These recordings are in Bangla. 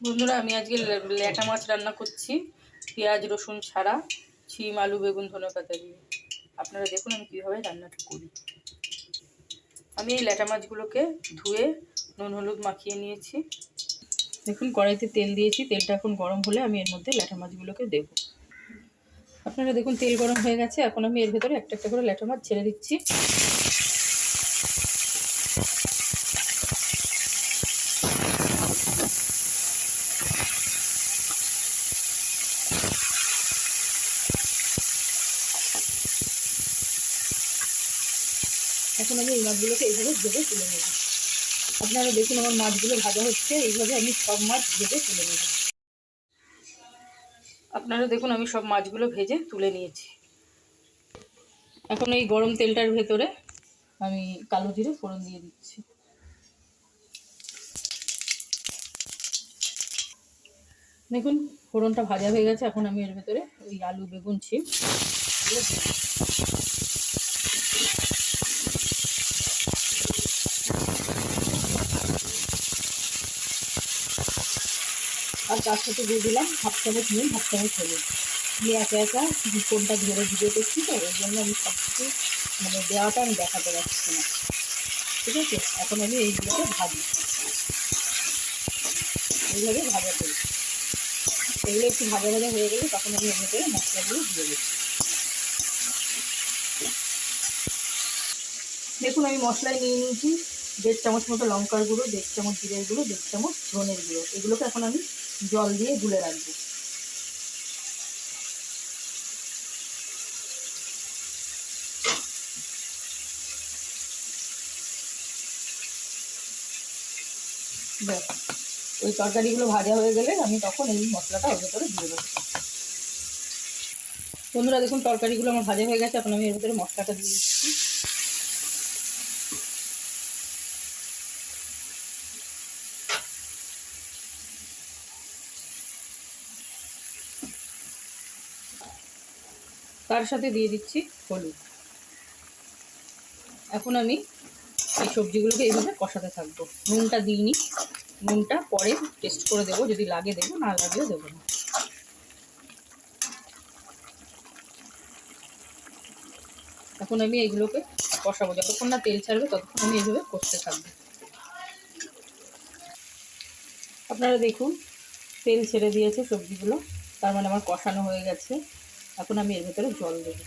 বন্ধুরা, আমি আজকে ল্যাটা মাছ রান্না করছি পেঁয়াজ রসুন ছাড়া, শিম আলু বেগুন ধনেপাতা দিয়ে। আপনারা দেখুন আমি কীভাবে রান্নাটা করি। আমি এই ল্যাটা মাছগুলোকে ধুয়ে নুন হলুদ মাখিয়ে নিয়েছি। দেখুন কড়াইতে তেল দিয়েছি, তেলটা এখন গরম হলে আমি এর মধ্যে ল্যাটা মাছগুলোকে দেব। আপনারা দেখুন তেল গরম হয়ে গেছে, এখন আমি এর ভেতরে একটা একটা করে ল্যাটা মাছ ছেড়ে দিচ্ছি। এখন আমি এই মাছগুলোকে এইভাবে ভেজে তুলে নেব। আপনারা দেখুন আমার মাছগুলো ভাজা হচ্ছে, এইভাবে আমি সব মাছ ভেজে তুলে নেব। আপনারা দেখুন আমি সব মাছগুলো ভেজে তুলে নিয়েছি। এখন এই গরম তেলটার ভেতরে আমি কালো জিরে ফোড়ন দিয়ে দিচ্ছি। দেখুন ফোড়নটা ভাজা হয়ে গেছে, এখন আমি এর ভেতরে ওই আলু বেগুন শিম আর তার সাথে দিয়ে দিলাম হাফ চামচ নুন, হাফ চামচ হলুদ। দিয়ে একা একা ফোনটা ধরে ভিডিও করছি, তো ওই জন্য আমি সব কিছু দেওয়াটা আমি দেখাতে পারছি না। ঠিক আছে, এখন আমি এইগুলোকে ভাজি, এইভাবে ভাজা করি। এগুলো একটু ভাজা ভাজা হয়ে গেলে তখন আমি এর ভেতরে মশলাগুলো দিয়ে দিচ্ছি। দেখুন আমি মশলায় নিয়ে নিয়েছি 1.5 চামচ মতো লঙ্কার গুঁড়ো, 1.5 চামচ জিরের গুঁড়ো, 1.5 চামচ ধনের গুঁড়ো। এগুলোকে এখন আমি জল দিয়ে গুলে রাখবো। ব্যাস, ওই তরকারিগুলো ভাজা হয়ে গেলে আমি তখন এই মশলাটা ওর ভেতরে দিয়ে দেবো। বন্ধুরা দেখুন তরকারিগুলো আমার ভাজা হয়ে গেছে, এখন আমি এর ভেতরে মশলাটা দিয়ে দিচ্ছি। তার সাথে দিয়ে দিচ্ছি হলুদ। এখন আমি এই সবজিগুলোকে এইভাবে কষাতে থাকবো। নুনটা দিইনি, নুনটা পরে টেস্ট করে দেবো, যদি লাগে দেবো, না লাগলে দেবো না। এখন আমি এইগুলোকে কষাবো, যতক্ষণ না তেল ছাড়বে ততক্ষণ আমি এইভাবে কষতে থাকবো। আপনারা দেখুন তেল ছেড়ে দিয়েছে সবজিগুলো, তার মানে আমার কষানো হয়ে গেছে। এখন আমি এর ভেতরে জল দেবো।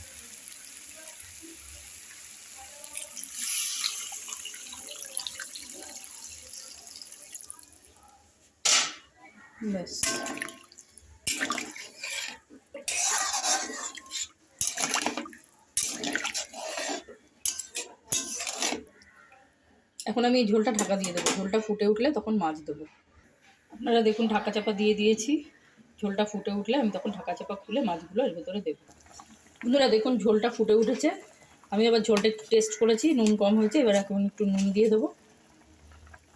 ব্যাস, এখন আমি এই ঝোলটা ঢাকা দিয়ে দেবো। ঝোলটা ফুটে উঠলে তখন মাছ দেবো। আপনারা দেখুন ঢাকা চাপা দিয়ে দিয়েছি, ঝোলটা ফুটে উঠলে আমি তখন ঢাকা চাপা খুলে মাছগুলো এর ভেতরে দেবো। বন্ধুরা দেখুন ঝোলটা ফুটে উঠেছে, আমি আবার ঝোলটা একটু টেস্ট করেছি, নুন কম হয়েছে। এবার এখন একটু নুন দিয়ে দেবো।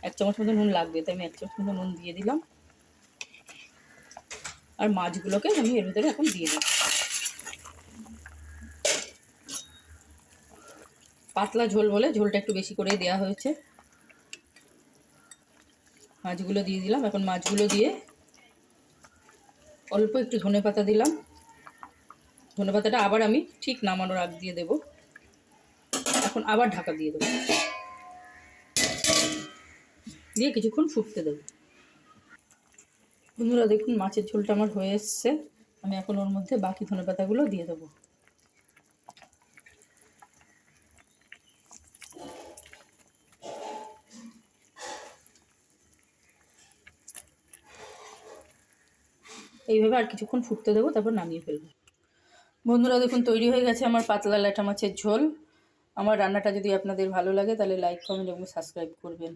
1 চামচ মতো নুন লাগবে, তাই আমি 1 চামচ মতো নুন দিয়ে দিলাম। আর মাছগুলোকে আমি এর ভেতরে এখন দিয়ে দিই। পাতলা ঝোল বলে ঝোলটা একটু বেশি করে দেওয়া হয়েছে। মাছগুলো দিয়ে দিলাম। এখন মাছগুলো দিয়ে অল্প একটু ধনেপাতা দিলাম। ধনেপাতাটা আবার আমি ঠিক নামানোর আগ দিয়ে দেবো। এখন আবার ঢাকা দিয়ে দেবো, দিয়ে কিছুক্ষণ ফুটতে দেবো। বন্ধুরা দেখুন মাছের ঝোলটা আমার হয়ে এসছে, আমি এখন ওর মধ্যে বাকি ধনেপাতাগুলো দিয়ে দেবো। এইভাবে আর কিছুক্ষণ ফুটতে দেবো, তারপর নামিয়ে ফেলবো। বন্ধুরা দেখুন তৈরি হয়ে গেছে আমার পাতলা ল্যাটা মাছের ঝোল। আমার রান্নাটা যদি আপনাদের ভালো লাগে তাহলে লাইক কমেন্ট এবং সাবস্ক্রাইব করবেন।